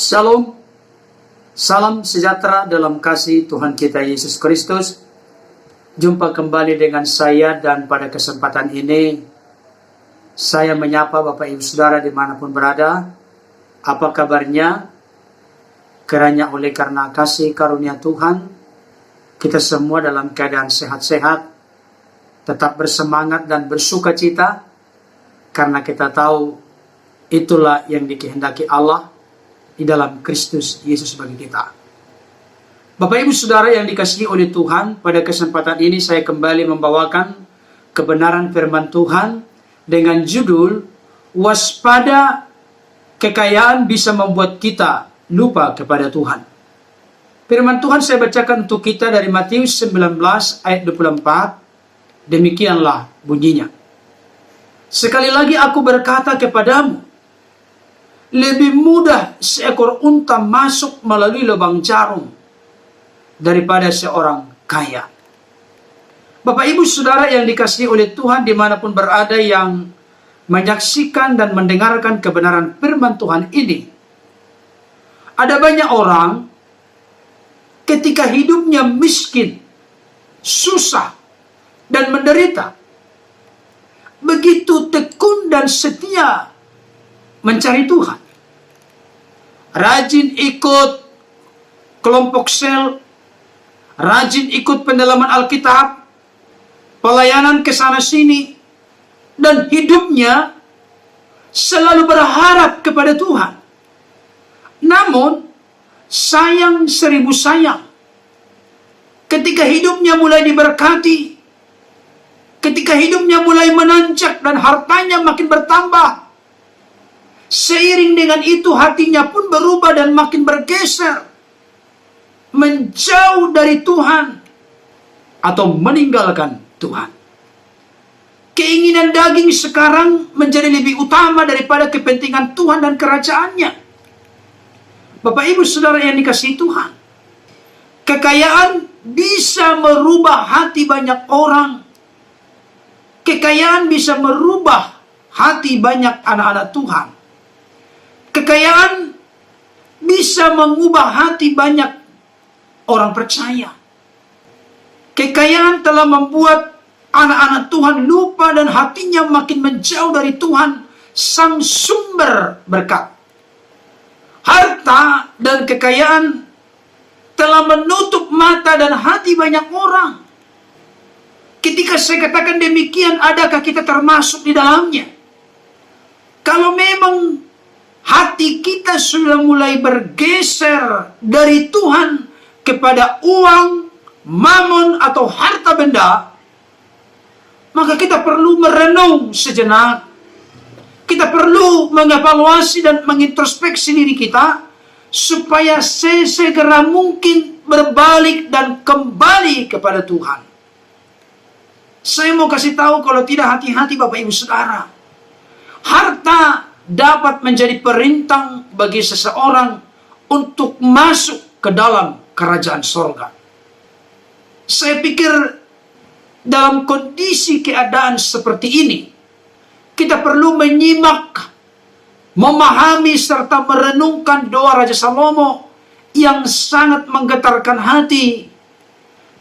Shalom, salam sejahtera dalam kasih Tuhan kita Yesus Kristus. Jumpa kembali dengan saya, dan pada kesempatan ini saya menyapa Bapak Ibu Saudara dimanapun berada. Apa kabarnya? Kiranya karena kasih karunia Tuhan, kita semua dalam keadaan sehat-sehat, tetap bersemangat dan bersuka cita, karena kita tahu itulah yang dikehendaki Allah di dalam Kristus Yesus bagi kita. Bapak Ibu Saudara yang dikasihi oleh Tuhan, pada kesempatan ini saya kembali membawakan kebenaran firman Tuhan dengan judul Waspada, kekayaan bisa membuat kita lupa kepada Tuhan. Firman Tuhan saya bacakan untuk kita dari Matius 19 ayat 24. Demikianlah bunyinya. Sekali lagi aku berkata kepadamu, lebih mudah seekor unta masuk melalui lubang jarum daripada seorang kaya. Bapak Ibu Saudara yang dikasihi oleh Tuhan dimanapun berada, yang menyaksikan dan mendengarkan kebenaran firman Tuhan ini. Ada banyak orang ketika hidupnya miskin, susah, dan menderita, begitu tekun dan setia mencari Tuhan. Rajin ikut kelompok sel, rajin ikut pendalaman Alkitab, pelayanan ke sana sini, dan hidupnya selalu berharap kepada Tuhan. Namun, sayang seribu sayang, ketika hidupnya mulai diberkati, ketika hidupnya mulai menanjak dan hartanya makin bertambah, seiring dengan itu hatinya pun berubah dan makin bergeser, menjauh dari Tuhan atau meninggalkan Tuhan. Keinginan daging sekarang menjadi lebih utama daripada kepentingan Tuhan dan kerajaannya. Bapak Ibu Saudara yang dikasihi Tuhan, kekayaan bisa merubah hati banyak orang. Kekayaan bisa merubah hati banyak anak-anak Tuhan. Kekayaan bisa mengubah hati banyak orang percaya. Kekayaan telah membuat anak-anak Tuhan lupa dan hatinya makin menjauh dari Tuhan, sang sumber berkat. Harta dan kekayaan telah menutup mata dan hati banyak orang. Ketika saya katakan demikian, adakah kita termasuk di dalamnya? Kalau memang hati kita sudah mulai bergeser dari Tuhan kepada uang, mamon, atau harta benda, maka kita perlu merenung sejenak. Kita perlu mengevaluasi dan mengintrospeksi diri kita, supaya sesegera mungkin berbalik dan kembali kepada Tuhan. Saya mau kasih tahu, kalau tidak hati-hati Bapak Ibu Saudara, harta dapat menjadi perintang bagi seseorang untuk masuk ke dalam kerajaan sorga. Saya pikir dalam kondisi keadaan seperti ini, kita perlu menyimak, memahami, serta merenungkan doa Raja Salomo yang sangat menggetarkan hati,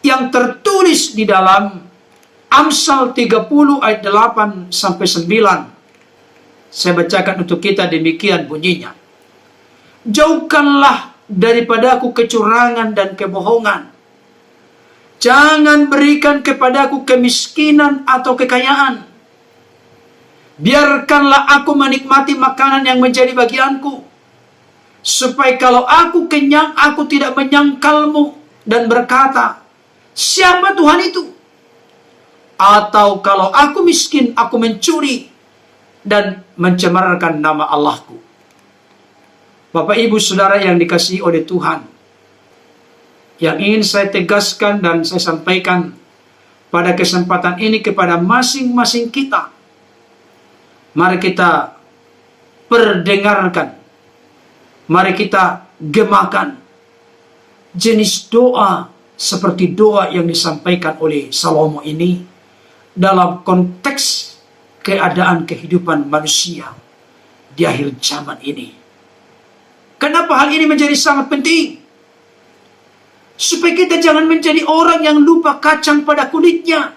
yang tertulis di dalam Amsal 30 ayat 8 sampai 9. Saya bacakan untuk kita, demikian bunyinya. Jauhkanlah daripadaku kecurangan dan kebohongan. Jangan berikan kepadaku kemiskinan atau kekayaan. Biarkanlah aku menikmati makanan yang menjadi bagianku, supaya kalau aku kenyang, aku tidak menyangkalmu dan berkata, siapa Tuhan itu? Atau kalau aku miskin, aku mencuri dan mencemarkan nama Allahku. Bapak Ibu Saudara yang dikasihi oleh Tuhan, yang ingin saya tegaskan dan saya sampaikan pada kesempatan ini kepada masing-masing kita, mari kita perdengarkan, mari kita gemakan jenis doa seperti doa yang disampaikan oleh Salomo ini dalam konteks keadaan kehidupan manusia di akhir zaman ini. Kenapa hal ini menjadi sangat penting? Supaya kita jangan menjadi orang yang lupa kacang pada kulitnya.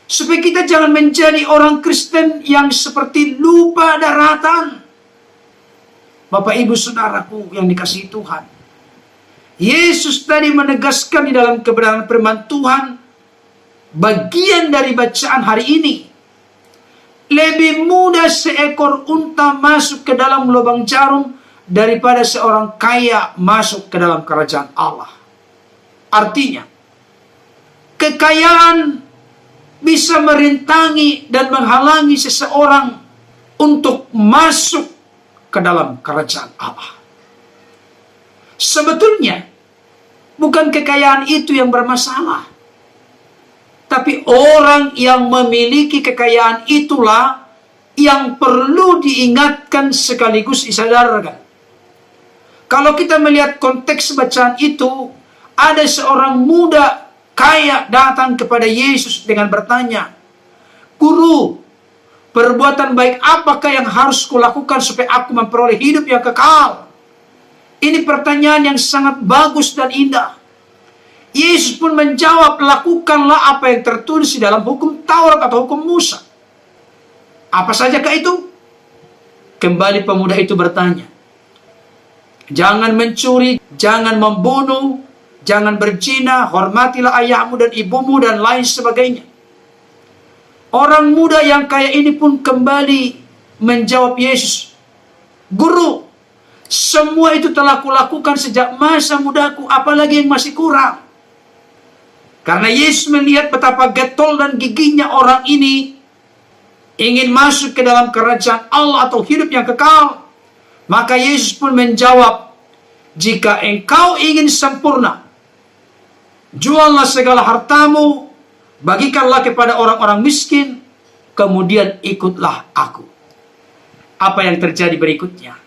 Supaya kita jangan menjadi orang Kristen yang seperti lupa daratan. Bapak ibu saudaraku yang dikasihi Tuhan, Yesus tadi menegaskan di dalam kebenaran firman Tuhan, bagian dari bacaan hari ini, lebih mudah seekor unta masuk ke dalam lubang jarum daripada seorang kaya masuk ke dalam kerajaan Allah. Artinya, kekayaan bisa merintangi dan menghalangi seseorang untuk masuk ke dalam kerajaan Allah. Sebetulnya, bukan kekayaan itu yang bermasalah. Tapi orang yang memiliki kekayaan itulah yang perlu diingatkan sekaligus disadarkan. Kalau kita melihat konteks bacaan itu, ada seorang muda kaya datang kepada Yesus dengan bertanya, "Guru, perbuatan baik apakah yang harus kulakukan supaya aku memperoleh hidup yang kekal?" Ini pertanyaan yang sangat bagus dan indah. Yesus pun menjawab, "Lakukanlah apa yang tertulis di dalam hukum Taurat atau hukum Musa." Apa sajakah itu? Kembali pemuda itu bertanya, "Jangan mencuri, jangan membunuh, jangan berzina, hormatilah ayahmu dan ibumu," dan lain sebagainya. Orang muda yang kaya ini pun kembali menjawab Yesus, "Guru, semua itu telah kulakukan sejak masa mudaku, apalagi yang masih kurang." Karena Yesus melihat betapa getol dan giginya orang ini ingin masuk ke dalam kerajaan Allah atau hidup yang kekal, maka Yesus pun menjawab, "Jika engkau ingin sempurna, juallah segala hartamu, bagikanlah kepada orang-orang miskin, kemudian ikutlah aku." Apa yang terjadi berikutnya?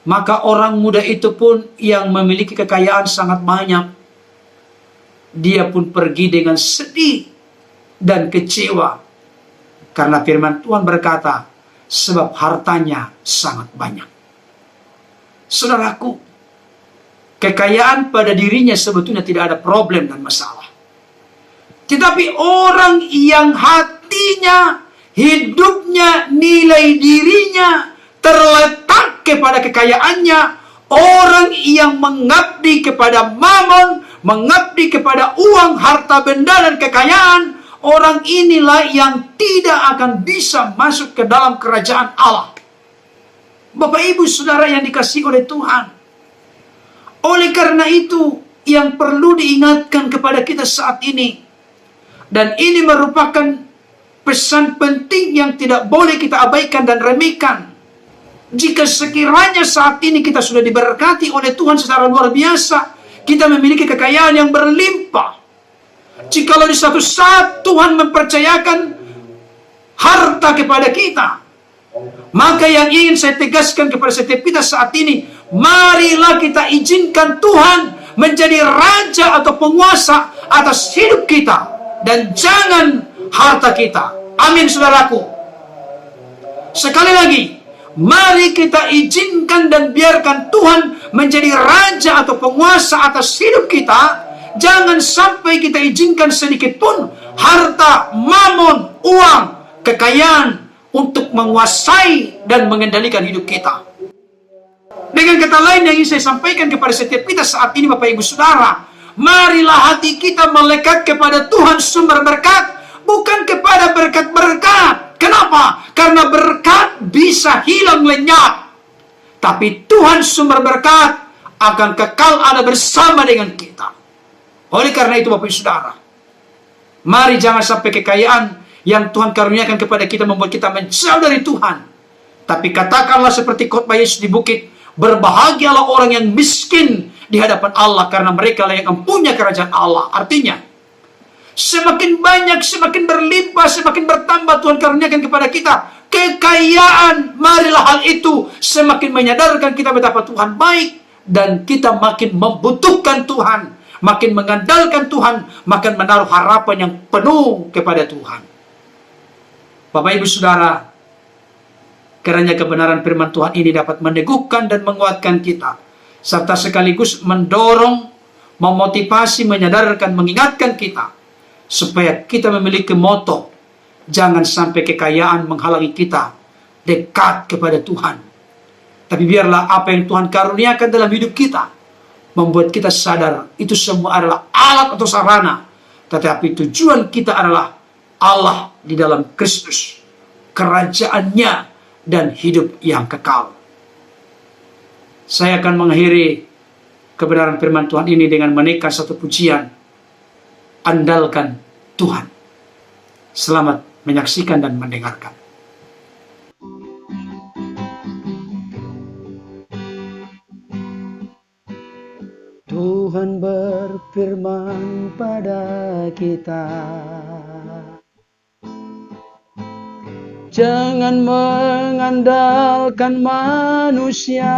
Maka orang muda itu pun yang memiliki kekayaan sangat banyak, dia pun pergi dengan sedih dan kecewa. Karena firman Tuhan berkata, sebab hartanya sangat banyak. Saudaraku, kekayaan pada dirinya sebetulnya tidak ada problem dan masalah. Tetapi orang yang hatinya, hidupnya, nilai dirinya terletak kepada kekayaannya, orang yang mengabdi kepada mamon, mengabdi kepada uang, harta benda, dan kekayaan, orang inilah yang tidak akan bisa masuk ke dalam kerajaan Allah. Bapak ibu saudara yang dikasihi oleh Tuhan, oleh karena itu yang perlu diingatkan kepada kita saat ini, dan ini merupakan pesan penting yang tidak boleh kita abaikan dan remehkan. Jika sekiranya saat ini kita sudah diberkati oleh Tuhan secara luar biasa, kita memiliki kekayaan yang berlimpah, jikalau di suatu saat Tuhan mempercayakan harta kepada kita, maka yang ingin saya tegaskan kepada setiap kita saat ini, marilah kita izinkan Tuhan menjadi raja atau penguasa atas hidup kita, dan jangan harta kita. Amin saudaraku. Sekali lagi, mari kita izinkan dan biarkan Tuhan menjadi raja atau penguasa atas hidup kita. Jangan sampai kita izinkan sedikit pun harta, mamon, uang, kekayaan untuk menguasai dan mengendalikan hidup kita. Dengan kata lain yang ingin saya sampaikan kepada setiap kita saat ini, Bapak Ibu Saudara, marilah hati kita melekat kepada Tuhan sumber berkat, bukan kepada berkat-berkat. Kenapa? Karena berkat bisa hilang lenyap, tapi Tuhan sumber berkat akan kekal ada bersama dengan kita. Oleh karena itu Bapak Ibu Saudara, mari jangan sampai kekayaan yang Tuhan karuniakan kepada kita membuat kita menjauh dari Tuhan. Tapi katakanlah seperti khotbah Yesus di bukit, berbahagialah orang yang miskin di hadapan Allah, karena mereka lah yang mempunyai kerajaan Allah. Artinya, semakin banyak, semakin berlimpah, semakin bertambah Tuhan karuniakan kepada kita kekayaan, marilah hal itu semakin menyadarkan kita betapa Tuhan baik, dan kita makin membutuhkan Tuhan, makin mengandalkan Tuhan, makin menaruh harapan yang penuh kepada Tuhan. Bapak Ibu Saudara, Kiranya kebenaran firman Tuhan ini dapat meneguhkan dan menguatkan kita, serta sekaligus mendorong, memotivasi, menyadarkan, mengingatkan kita, supaya kita memiliki moto, jangan sampai kekayaan menghalangi kita dekat kepada Tuhan. Tapi biarlah apa yang Tuhan karuniakan dalam hidup kita, membuat kita sadar itu semua adalah alat atau sarana, tetapi tujuan kita adalah Allah di dalam Kristus, kerajaannya, dan hidup yang kekal. Saya akan mengakhiri kebenaran firman Tuhan ini dengan menaikkan satu pujian, andalkan Tuhan. Selamat menyaksikan dan mendengarkan. Tuhan berfirman pada kita, jangan mengandalkan manusia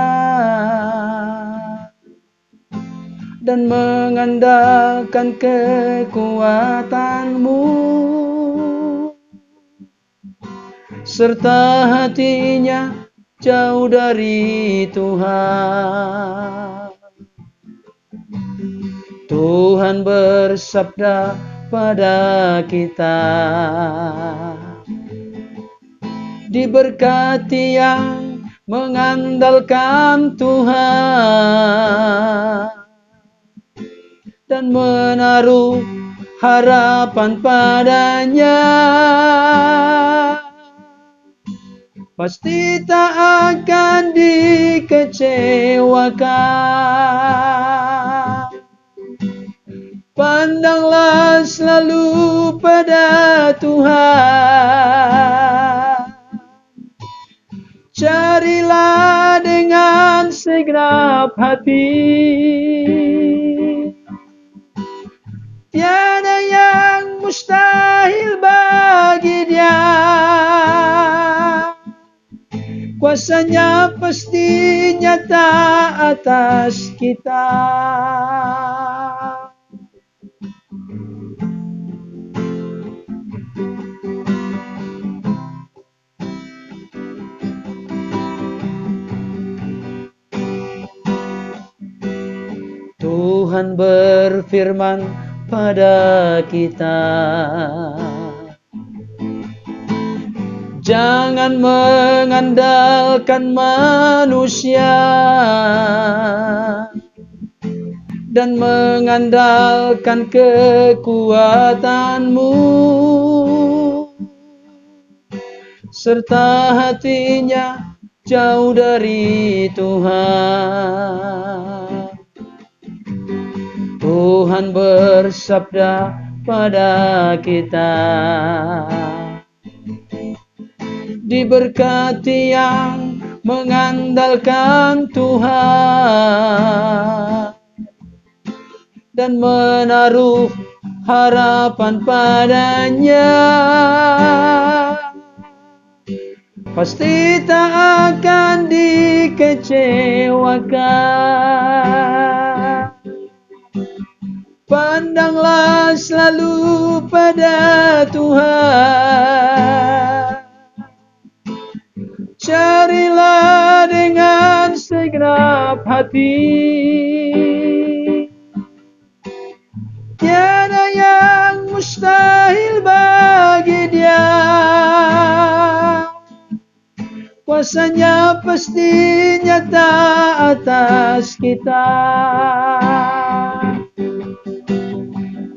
dan mengandalkan kekuatanmu, serta hatinya jauh dari Tuhan. Tuhan bersabda pada kita, diberkati yang mengandalkan Tuhan dan menaruh harapan padanya, pasti tak akan dikecewakan. Pandanglah selalu pada Tuhan, carilah dengan segenap hati. Tiada yang mustahil bagi Dia, kuasanya pasti nyata atas kita. Tuhan berfirman pada kita, jangan mengandalkan manusia dan mengandalkan kekuatanmu, serta hatinya jauh dari Tuhan. Tuhan bersabda pada kita, diberkati yang mengandalkan Tuhan dan menaruh harapan padanya, pasti tak akan dikecewakan. Pandanglah selalu pada Tuhan, carilah dengan segenap hati. Tiada yang mustahil bagi Dia, kuasanya pasti nyata atas kita.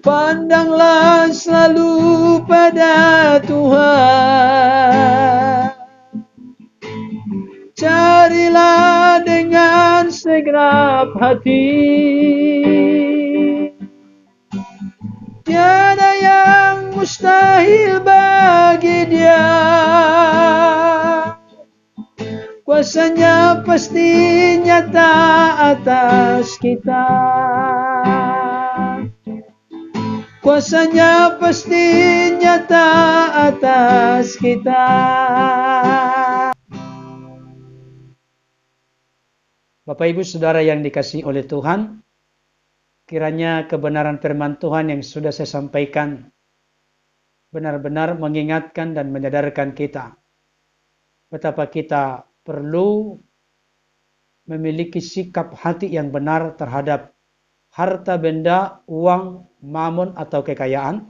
Pandanglah selalu pada Tuhan, carilah dengan segenap hati. Tiada yang mustahil bagi Dia, kuasanya pasti nyata atas kita. Kuasanya pasti nyata atas kita. Bapak Ibu Saudara yang dikasihi oleh Tuhan, kiranya kebenaran firman Tuhan yang sudah saya sampaikan benar-benar mengingatkan dan menyadarkan kita betapa kita perlu memiliki sikap hati yang benar terhadap harta benda, uang, mamun atau kekayaan,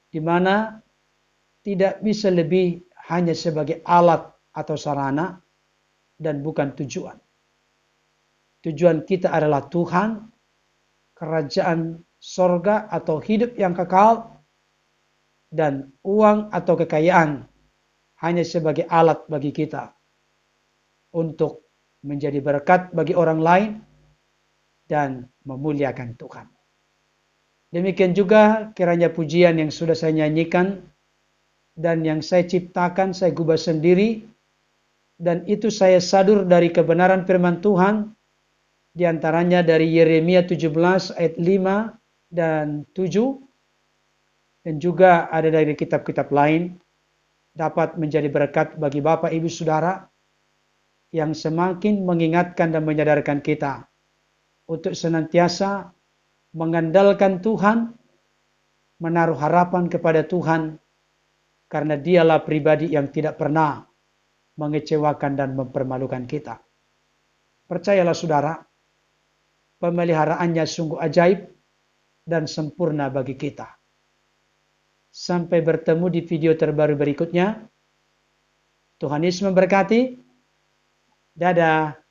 di mana tidak bisa lebih hanya sebagai alat atau sarana dan bukan tujuan. Tujuan kita adalah Tuhan, kerajaan sorga atau hidup yang kekal, dan uang atau kekayaan hanya sebagai alat bagi kita untuk menjadi berkat bagi orang lain dan memuliakan Tuhan. Demikian juga kiranya pujian yang sudah saya nyanyikan dan yang saya ciptakan, saya gubah sendiri, dan itu saya sadur dari kebenaran firman Tuhan, di antaranya dari Yeremia 17 ayat 5 dan 7, dan juga ada dari kitab-kitab lain, dapat menjadi berkat bagi Bapak Ibu Saudara yang semakin mengingatkan dan menyadarkan kita untuk senantiasa mengandalkan Tuhan, menaruh harapan kepada Tuhan, karena Dialah pribadi yang tidak pernah mengecewakan dan mempermalukan kita. Percayalah saudara, pemeliharaannya sungguh ajaib dan sempurna bagi kita. Sampai bertemu di video terbaru berikutnya. Tuhan Yesus memberkati. Dadah.